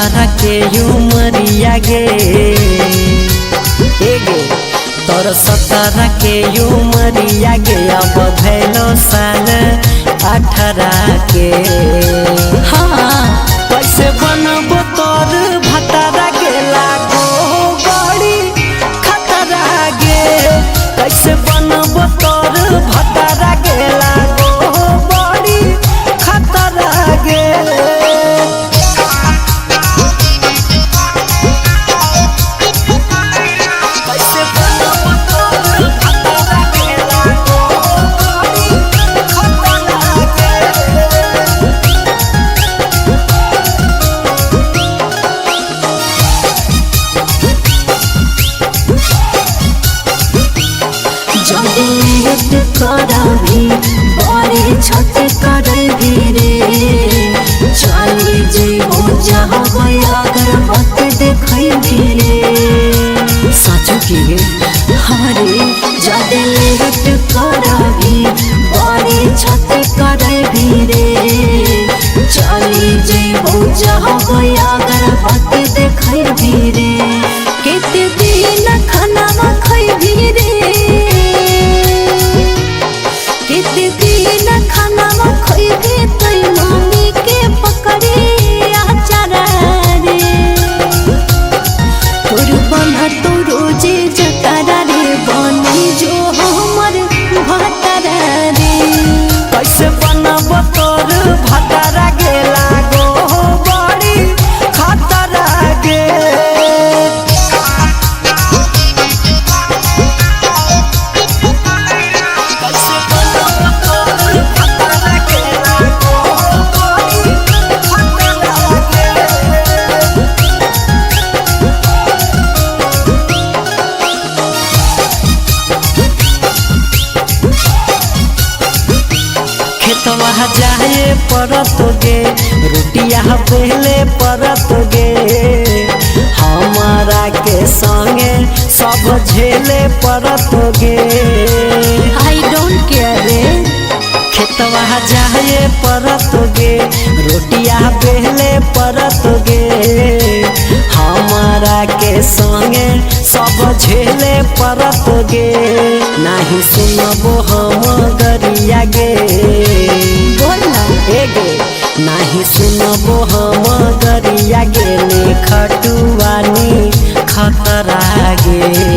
17 के उमरिया गे तोर 17 के उमरिया गे अब भैलो साल 18 के। हाँ कैसे बनबो तोर भतारा गे लागो बड़ी खतरा गे कैसे बनबो तोर भतारा गे लागो बड़ी खतरा गे। करभी बड़े छत करभी रे चली जेबो जहाँ अगर मत देखी रे साचो की हरे जादे लेट करभी बड़े छत करभी रे चली जेबो जहाँ अगर मत देखी रे केते दिन खाना खैभी रे केते दिन खाना खैबे तै मम्मी के पकड़े आचारा रे तोर बना तो रोजे जतारा रे बनी जो हमर भतारा रे कैसे बनब तोर भतारा गे लागो बड़ी खतरा गे। खेतवा जाए परत गे रोटिया पहले परत गे हमारा के संगे सब झेले परत गे। आई डोंट केयर रे खेतवा जाए परत गे रोटिया पहले परत गे हमारा के संगे सब झेले परत गे नहीं सुनबो हम गरिया गे गे नहीं सुनबो हम गरिया गे खटुआनी खतरा गे।